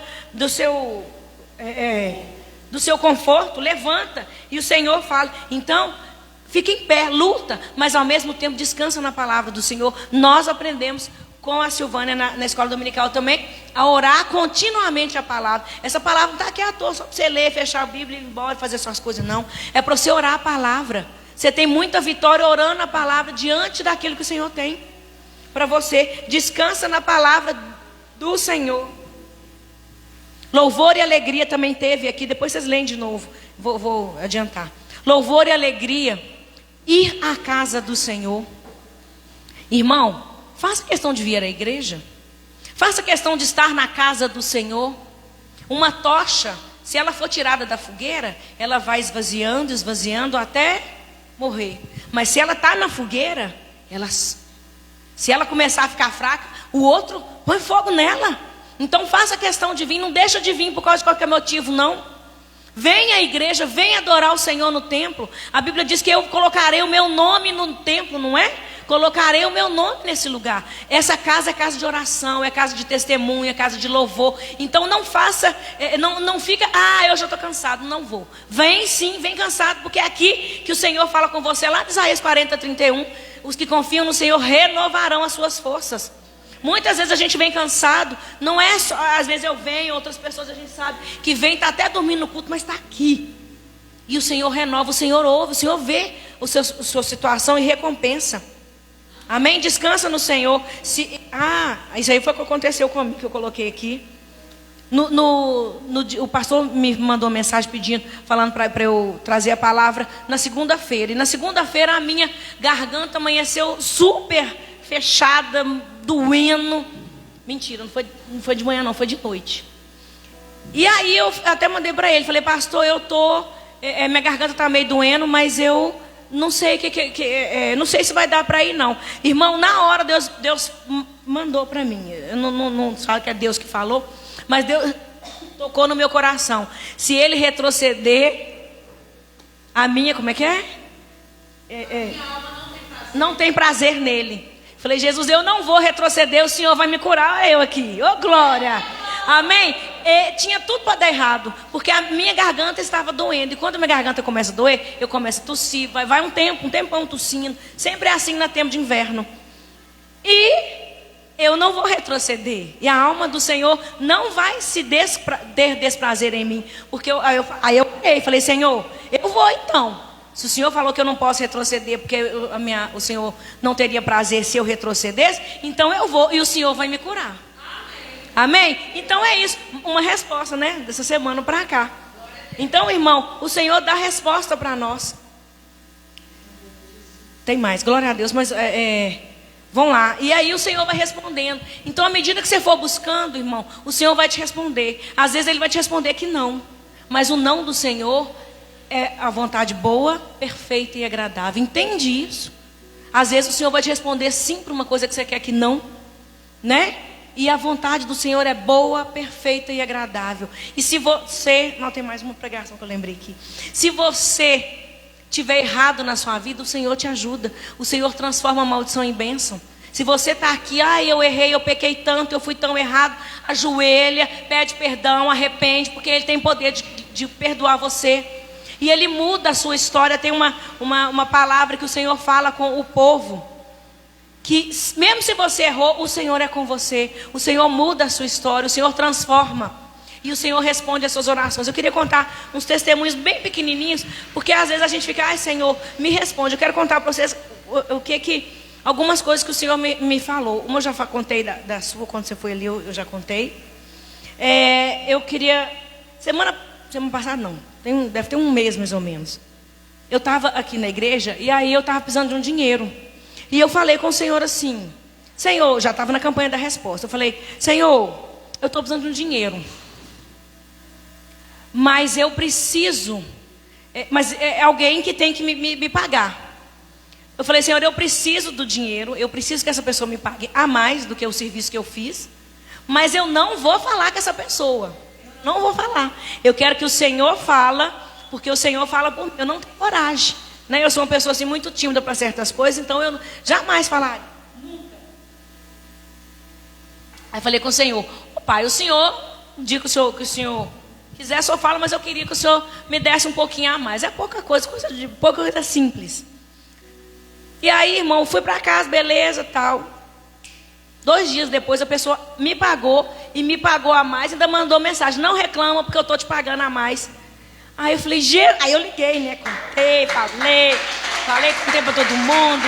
conforto. Levanta. E o Senhor fala. Então, fica em pé, luta, mas ao mesmo tempo descansa na palavra do Senhor. Nós aprendemos com a Silvânia na escola dominical também, a orar continuamente a palavra. Essa palavra não está aqui à toa, só para você ler, fechar a Bíblia e ir embora, fazer suas coisas, não. É para você orar a palavra. Você tem muita vitória orando a palavra diante daquilo que o Senhor tem para você. Descansa na palavra do Senhor. Louvor e alegria também teve aqui, depois vocês leem de novo, vou adiantar. Louvor e alegria, ir à casa do Senhor. Irmão, faça questão de vir à igreja. Faça questão de estar na casa do Senhor. Uma tocha, se ela for tirada da fogueira, ela vai esvaziando até morrer. Mas se ela está na fogueira, se ela começar a ficar fraca, o outro põe fogo nela. Então faça questão de vir. Não deixa de vir por causa de qualquer motivo, não. Venha à igreja, venha adorar o Senhor no templo. A Bíblia diz que eu colocarei o meu nome no templo, não é? Colocarei o meu nome nesse lugar. Essa casa é casa de oração, é casa de testemunho, é casa de louvor. Então não faça, não fica, eu já estou cansado, não vou. Vem sim, vem cansado, porque é aqui que o Senhor fala com você, lá de Isaías 40:31. Os que confiam no Senhor renovarão as suas forças. Muitas vezes a gente vem cansado, não é só, às vezes eu venho, outras pessoas a gente sabe que vem, está até dormindo no culto, mas está aqui. E o Senhor renova, o Senhor ouve, o Senhor vê a sua situação e recompensa. Amém? Descansa no Senhor. Isso aí foi o que aconteceu comigo, que eu coloquei aqui. O pastor me mandou uma mensagem falando para eu trazer a palavra na segunda-feira. E na segunda-feira a minha garganta amanheceu super fechada, doendo. Mentira, não foi de manhã não, foi de noite. E aí eu até mandei para ele, falei: pastor, minha garganta está meio doendo, mas eu não sei não sei se vai dar para ir não. Irmão, na hora Deus mandou para mim. Eu não sabe que é Deus que falou, mas Deus tocou no meu coração. Se ele retroceder, a minha, como é que é? Não tem prazer nele. Falei: Jesus, eu não vou retroceder, o Senhor vai me curar. Eu aqui, glória, amém. Tinha tudo para dar errado, porque a minha garganta estava doendo. E quando a minha garganta começa a doer, eu começo a tossir. Vai um tempão tossindo. Sempre é assim no tempo de inverno. E eu não vou retroceder. E a alma do Senhor não vai ter desprazer em mim. Porque aí eu falei: Senhor, eu vou então. Se o Senhor falou que eu não posso retroceder, porque o Senhor não teria prazer se eu retrocedesse, então eu vou e o Senhor vai me curar. Amém? Então é isso, uma resposta, né? Dessa semana para cá. Então, irmão, o Senhor dá resposta para nós. Tem mais, glória a Deus, mas vão lá. E aí o Senhor vai respondendo. Então, à medida que você for buscando, irmão, o Senhor vai te responder. Às vezes Ele vai te responder que não. Mas o não do Senhor é a vontade boa, perfeita e agradável. Entende isso? Às vezes o Senhor vai te responder sim para uma coisa que você quer que não, né? E a vontade do Senhor é boa, perfeita e agradável. E se você... Não, tem mais uma pregação que eu lembrei aqui. Se você tiver errado na sua vida, o Senhor te ajuda. O Senhor transforma a maldição em bênção. Se você está aqui, eu errei, eu pequei tanto, eu fui tão errado, ajoelha, pede perdão, arrepende, porque Ele tem poder de perdoar você. E Ele muda a sua história. Tem uma palavra que o Senhor fala com o povo, que mesmo se você errou, o Senhor é com você. O Senhor muda a sua história, o Senhor transforma. E o Senhor responde as suas orações. Eu queria contar uns testemunhos bem pequenininhos, porque às vezes a gente fica, ai Senhor, me responde. Eu quero contar para vocês algumas coisas que o Senhor me falou. Uma eu já contei da sua, quando você foi ali, eu já contei. Eu queria, semana passada não, deve ter um mês mais ou menos. Eu estava aqui na igreja e aí eu estava precisando de um dinheiro. E eu falei com o Senhor assim, Senhor, já estava na campanha da resposta. Eu falei, Senhor, eu estou precisando de um dinheiro. Mas eu preciso, mas é alguém que tem que me pagar. Eu falei, Senhor, eu preciso do dinheiro, eu preciso que essa pessoa me pague a mais do que o serviço que eu fiz. Mas eu não vou falar com essa pessoa. Não vou falar. Eu quero que o Senhor fala, porque o Senhor fala por mim. Eu não tenho coragem, né? Eu sou uma pessoa assim, muito tímida para certas coisas, então eu jamais falaria. Nunca. Aí falei com o Senhor, pai, o Senhor, um dia que o Senhor quiser, só fala, mas eu queria que o Senhor me desse um pouquinho a mais. É pouca coisa simples. E aí, irmão, fui para casa, beleza, tal. 2 dias depois a pessoa me pagou e me pagou a mais, ainda mandou mensagem, não reclama porque eu estou te pagando a mais. Aí eu falei, aí eu liguei, né? Contei para todo mundo.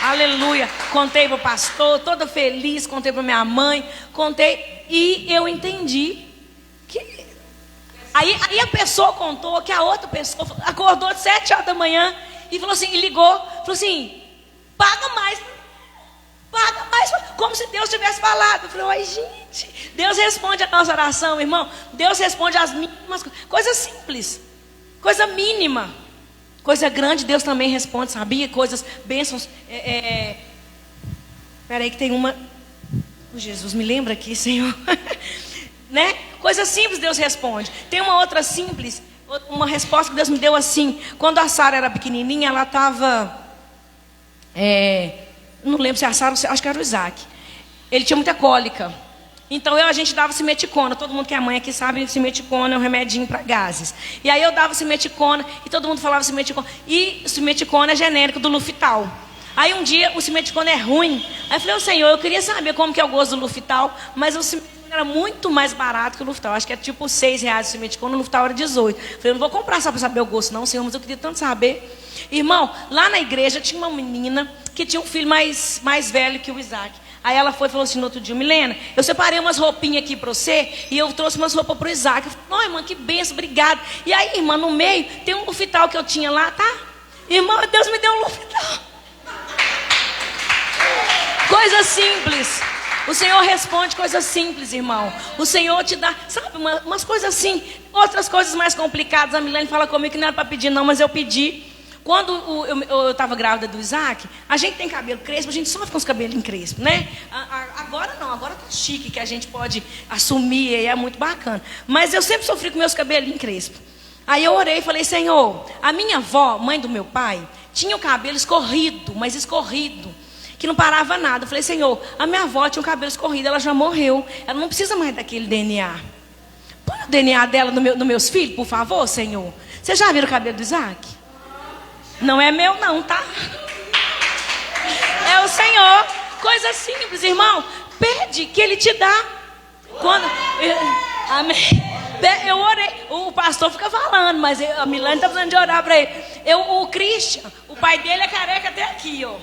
Aleluia. Contei para o pastor, toda feliz, contei para minha mãe, contei e eu entendi que... Aí a pessoa contou que a outra pessoa acordou às 7 horas da manhã e falou assim, e ligou, falou assim, paga mais, como se Deus tivesse falado. Eu falei, oi gente, Deus responde a nossa oração, irmão. Deus responde as mínimas coisas simples, coisa mínima. Coisa grande Deus também responde, sabia? Coisas, bênçãos. Espera aí que tem uma... Oh, Jesus, me lembra aqui, Senhor. Né? Coisa simples Deus responde. Tem uma outra simples, uma resposta que Deus me deu assim. Quando a Sara era pequenininha, ela estava... não lembro se a Sara, acho que era o Isaac. Ele tinha muita cólica. Então a gente dava simeticona. Todo mundo que é mãe aqui sabe, simeticona é um remedinho para gases. E aí eu dava simeticona e todo mundo falava simeticona. E simeticona é genérico do Lufital. Aí um dia o simeticona é ruim. Aí eu falei, Senhor, eu queria saber como que é o gosto do Lufital, mas o simeticona era muito mais barato que o Lufital. Acho que é tipo R$6 o simeticona, o Lufital era 18. Eu falei, eu não vou comprar só para saber o gosto não, Senhor, mas eu queria tanto saber. Irmão, lá na igreja tinha uma menina que tinha um filho mais velho que o Isaac. Aí ela foi e falou assim no outro dia, Milena, eu separei umas roupinhas aqui para você e eu trouxe umas roupas para o Isaac. Eu falei, não, irmã, que benção, obrigado. E aí, irmã, no meio tem um Lufital que eu tinha lá, tá? Irmão, Deus me deu um Lufital. Coisa simples. O Senhor responde coisas simples, irmão. O Senhor te dá, sabe, umas coisas assim. Outras coisas mais complicadas. A Milene fala comigo que não era para pedir não, mas eu pedi. Quando eu estava grávida do Isaac, a gente tem cabelo crespo, a gente sofre com os cabelinhos crespos, né? Agora não, agora tá chique, que a gente pode assumir, e é muito bacana. Mas eu sempre sofri com meus cabelinhos crespos. Aí eu orei e falei, Senhor, a minha avó, mãe do meu pai, tinha o cabelo escorrido, mas escorrido, que não parava nada. Eu falei, Senhor, a minha avó tinha o cabelo escorrido, ela já morreu, ela não precisa mais daquele DNA. Põe o DNA dela nos meus filhos, por favor, Senhor. Você já viu o cabelo do Isaac? Não é meu não, tá? É o Senhor. Coisa simples, irmão. Pede que Ele te dá. Amém. Eu orei. O pastor fica falando, mas a Milane está precisando de orar para ele. O Christian, o pai dele é careca até aqui, ó.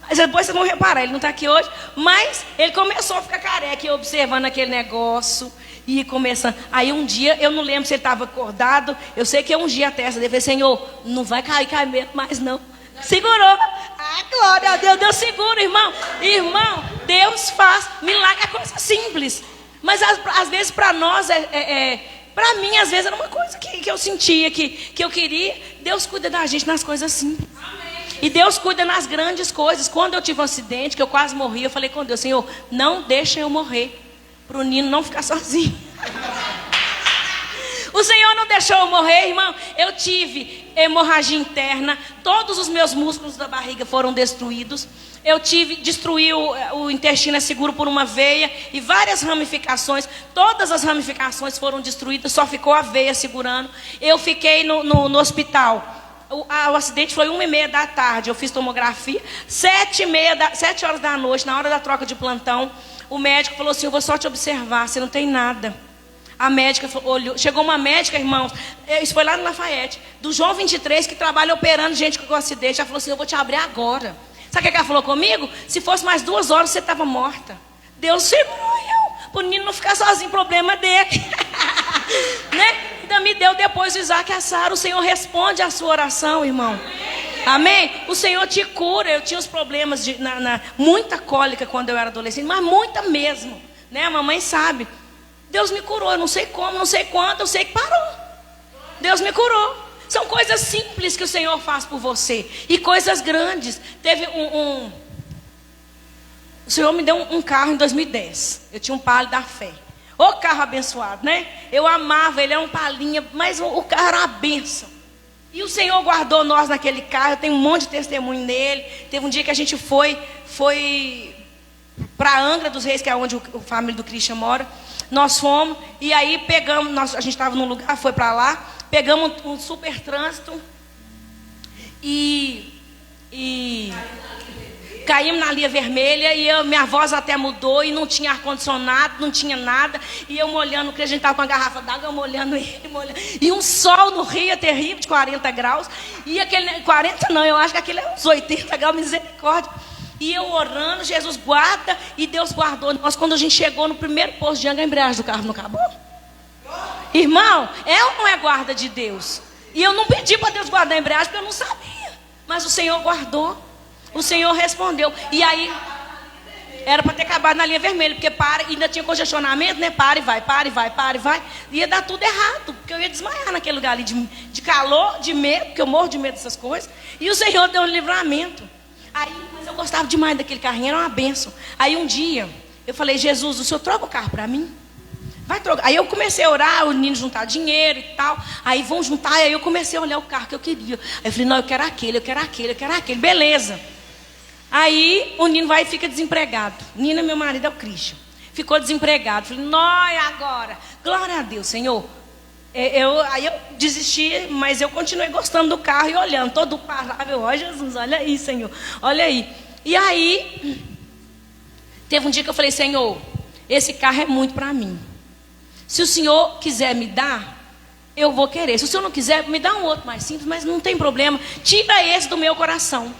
Mas depois vocês vão reparar, ele não está aqui hoje. Mas ele começou a ficar careca e observando aquele negócio. E começando. Aí um dia, eu não lembro se ele estava acordado. Eu sei que eu ungi a testa dele. Falei, Senhor, não vai cair cabelo mais não. Segurou. Ah, glória a Deus. Deus segura, irmão. Irmão, Deus faz milagre. É coisa simples. Mas às vezes para nós, para mim, às vezes era uma coisa que eu sentia, que eu queria. Deus cuida da gente nas coisas simples. E Deus cuida nas grandes coisas. Quando eu tive um acidente, que eu quase morri, eu falei com Deus, Senhor, não deixa eu morrer. Para o Nino não ficar sozinho. O Senhor não deixou eu morrer, irmão. Eu tive hemorragia interna. Todos os meus músculos da barriga foram destruídos. Destruiu o intestino seguro por uma veia e várias ramificações. Todas as ramificações foram destruídas, só ficou a veia segurando. Eu fiquei no hospital. O acidente foi 1h30 da tarde. Eu fiz tomografia. 7 horas da noite, na hora da troca de plantão, o médico falou assim, eu vou só te observar, você não tem nada. A médica olhou, chegou uma médica, irmãos, isso foi lá no Lafayette, do João 23, que trabalha operando gente com acidente. Ela falou assim: eu vou te abrir agora. Sabe o que ela falou comigo? Se fosse mais 2 horas, você estava morta. Deus segurou eu, para o menino não ficar sozinho, problema dele. Né? Ainda me deu depois o Isaac e a Sara. O Senhor responde a sua oração, irmão. Amém? O Senhor te cura. Eu tinha os problemas de muita cólica quando eu era adolescente, mas muita mesmo, né? A mamãe sabe. Deus me curou, eu não sei como, não sei quando, eu sei que parou. Deus me curou. São coisas simples que o Senhor faz por você. E coisas grandes. Teve o Senhor me deu um carro em 2010. Eu tinha um Palio da fé. Ô carro abençoado, né? Eu amava, ele era um Palinha, mas o carro era uma bênção. E o Senhor guardou nós naquele carro. Eu tenho um monte de testemunho nele. Teve um dia que a gente foi para Angra dos Reis, que é onde a família do Christian mora. Nós fomos, e aí pegamos, a gente estava num lugar, foi para lá, pegamos um super trânsito e caímos na linha vermelha, e minha voz até mudou, e não tinha ar-condicionado, não tinha nada, e eu molhando, porque a gente estava com a garrafa d'água, eu molhando ele, e um sol no Rio terrível, de 40 graus, e aquele, 40 não, eu acho que aquele é uns 80 graus, misericórdia. E eu orando, Jesus guarda, e Deus guardou nós. Quando a gente chegou no primeiro posto de Angra, a embreagem do carro não acabou. Irmão, é ou não é guarda de Deus? E eu não pedi para Deus guardar a embreagem, porque eu não sabia. Mas o Senhor guardou. O Senhor respondeu. E aí, era para ter acabado na linha vermelha, porque ainda tinha congestionamento, né? Para e vai, para e vai, para e vai. Ia dar tudo errado, porque eu ia desmaiar naquele lugar ali de calor, de medo, porque eu morro de medo dessas coisas. E o Senhor deu um livramento. Aí, mas eu gostava demais daquele carrinho, era uma bênção. Aí um dia, eu falei: Jesus, o Senhor troca o carro para mim? Vai trocar. Aí eu comecei a orar, os meninos juntar dinheiro e tal. Aí vão juntar, aí eu comecei a olhar o carro que eu queria. Aí eu falei: não, eu quero aquele, eu quero aquele, eu quero aquele. Beleza. Aí o Nino vai e fica desempregado. Nino, meu marido, é o Christian. Ficou desempregado. Falei: não, e agora? Glória a Deus, Senhor. Aí eu desisti, mas eu continuei gostando do carro e olhando, todo parável. Ó Jesus, olha aí, Senhor, olha aí. E aí, teve um dia que eu falei: Senhor, esse carro é muito para mim. Se o Senhor quiser me dar, eu vou querer. Se o Senhor não quiser, me dá um outro mais simples, mas não tem problema. Tira esse do meu coração.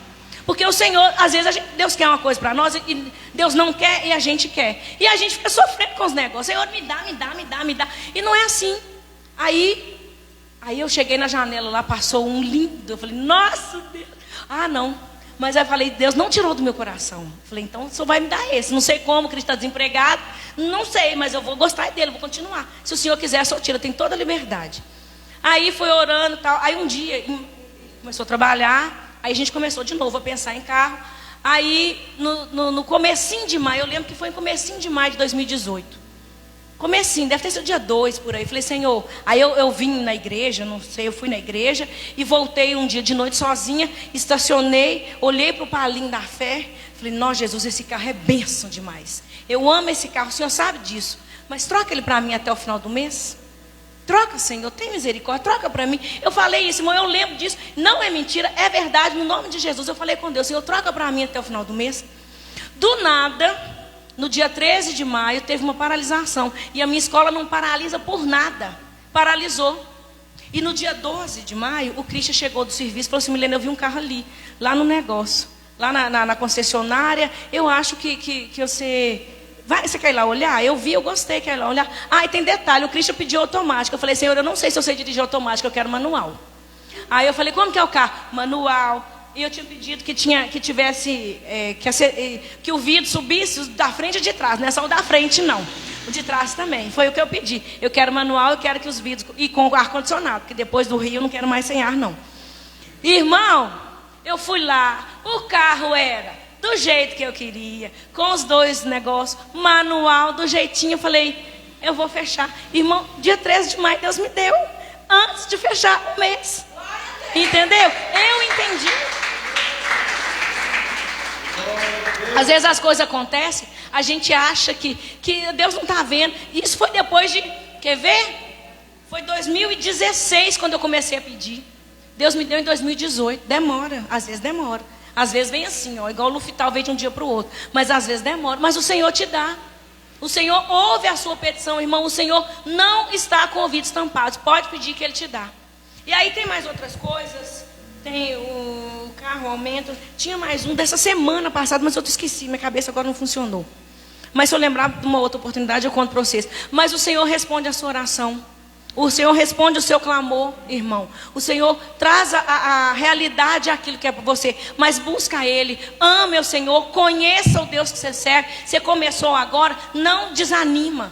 Porque o Senhor, às vezes, Deus quer uma coisa para nós, e Deus não quer e a gente quer. E a gente fica sofrendo com os negócios. Senhor, me dá, me dá, me dá, me dá. E não é assim. Aí eu cheguei na janela lá, passou um lindo. Eu falei: nossa Deus. Ah, não. Mas aí eu falei: Deus não tirou do meu coração. Eu falei: então o Senhor vai me dar esse. Não sei como, o Cristo está desempregado. Não sei, mas eu vou gostar dele, vou continuar. Se o Senhor quiser, o Senhor tira, tem toda a liberdade. Aí foi orando e tal. Aí um dia começou a trabalhar. Aí a gente começou de novo a pensar em carro. Aí no comecinho de maio, eu lembro que foi no comecinho de maio de 2018. Comecinho, deve ter sido dia 2 por aí. Falei: Senhor, aí eu vim na igreja, não sei, eu fui na igreja e voltei um dia de noite sozinha, estacionei, olhei para o Palinho da fé. Falei: nossa, Jesus, esse carro é bênção demais. Eu amo esse carro, o Senhor sabe disso. Mas troca ele para mim até o final do mês. Troca, Senhor, tem misericórdia, troca para mim. Eu falei isso, irmão, eu lembro disso. Não é mentira, é verdade, no nome de Jesus. Eu falei com Deus: Senhor, troca para mim até o final do mês. Do nada, no dia 13 de maio, teve uma paralisação. E a minha escola não paralisa por nada. Paralisou. E no dia 12 de maio, o Christian chegou do serviço e falou assim: Milena, eu vi um carro ali, lá no negócio, lá na concessionária. Eu acho que você... Você quer ir lá olhar? Eu vi, eu gostei, quer ir lá olhar. Ah, e tem detalhe, o Christian pediu automático. Eu falei: Senhor, eu não sei se eu sei dirigir automático, eu quero manual. Aí eu falei: como que é o carro? Manual. E eu tinha pedido que tivesse, que o vidro subisse da frente e de trás, não é só o da frente não, o de trás também. Foi o que eu pedi. Eu quero manual, eu quero que os vidros, e com ar-condicionado, porque depois do Rio eu não quero mais sem ar não. Irmão, eu fui lá, o carro era do jeito que eu queria, com os dois negócios, manual, do jeitinho. Eu falei: eu vou fechar. Irmão, dia 13 de maio Deus me deu, antes de fechar o mês. Entendeu? Eu entendi. Às vezes as coisas acontecem, a gente acha que Deus não está vendo. Isso foi depois de, quer ver? Foi 2016 quando eu comecei a pedir. Deus me deu em 2018. Demora, às vezes demora. Às vezes vem assim, ó, igual o Lufital veio de um dia para o outro. Mas às vezes demora. Mas o Senhor te dá. O Senhor ouve a sua petição, irmão. O Senhor não está com ouvidos tampados. Pode pedir que Ele te dá. E aí tem mais outras coisas. Tem o carro aumenta. Tinha mais um dessa semana passada, mas eu esqueci. Minha cabeça agora não funcionou. Mas se eu lembrar de uma outra oportunidade, eu conto para vocês. Mas o Senhor responde a sua oração. O Senhor responde o seu clamor, irmão. O Senhor traz a realidade àquilo que é para você. Mas busca Ele, ame o Senhor, conheça o Deus que você serve. Você começou agora, não desanima.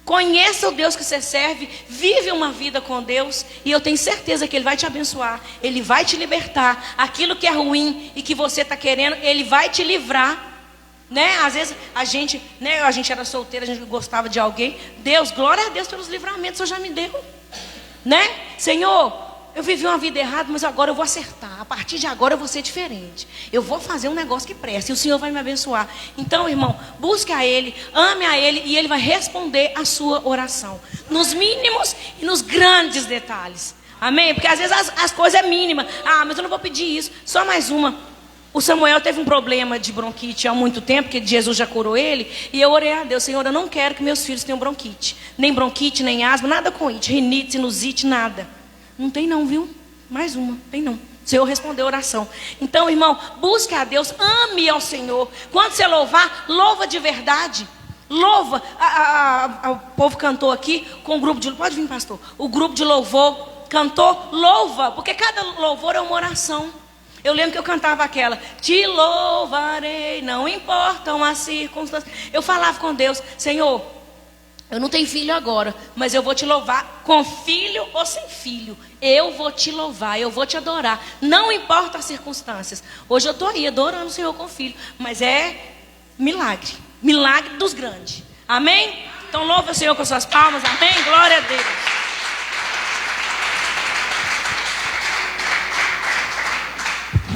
Conheça o Deus que você serve, vive uma vida com Deus. E eu tenho certeza que Ele vai te abençoar. Ele vai te libertar. Aquilo que é ruim e que você está querendo, Ele vai te livrar. Né? Às vezes a gente era solteira, a gente gostava de alguém. Deus, glória a Deus pelos livramentos, o Senhor já me deu, né? Senhor, eu vivi uma vida errada, mas agora eu vou acertar. A partir de agora eu vou ser diferente. Eu vou fazer um negócio que presta e o Senhor vai me abençoar. Então, irmão, busque a Ele, ame a Ele e Ele vai responder a sua oração, nos mínimos e nos grandes detalhes. Amém? Porque às vezes as coisas é mínima. Ah, mas eu não vou pedir isso. Só mais uma. O Samuel teve um problema de bronquite há muito tempo, porque Jesus já curou ele. E eu orei a Deus: Senhor, eu não quero que meus filhos tenham bronquite. Nem bronquite, nem asma, nada com it. Rinite, sinusite, nada. Não tem não, viu? Mais uma, tem não. O Senhor respondeu a oração. Então, irmão, busque a Deus, ame ao Senhor. Quando você louvar, louva de verdade. Louva. O povo cantou aqui com o grupo de... Pode vir, pastor. O grupo de louvor cantou, louva. Porque cada louvor é uma oração. Eu lembro que eu cantava aquela: te louvarei, não importam as circunstâncias. Eu falava com Deus: Senhor, eu não tenho filho agora, mas eu vou te louvar com filho ou sem filho. Eu vou te louvar, eu vou te adorar, não importa as circunstâncias. Hoje eu estou aí adorando o Senhor com filho, mas é milagre, milagre dos grandes. Amém? Então louva o Senhor com suas palmas, amém? Glória a Deus.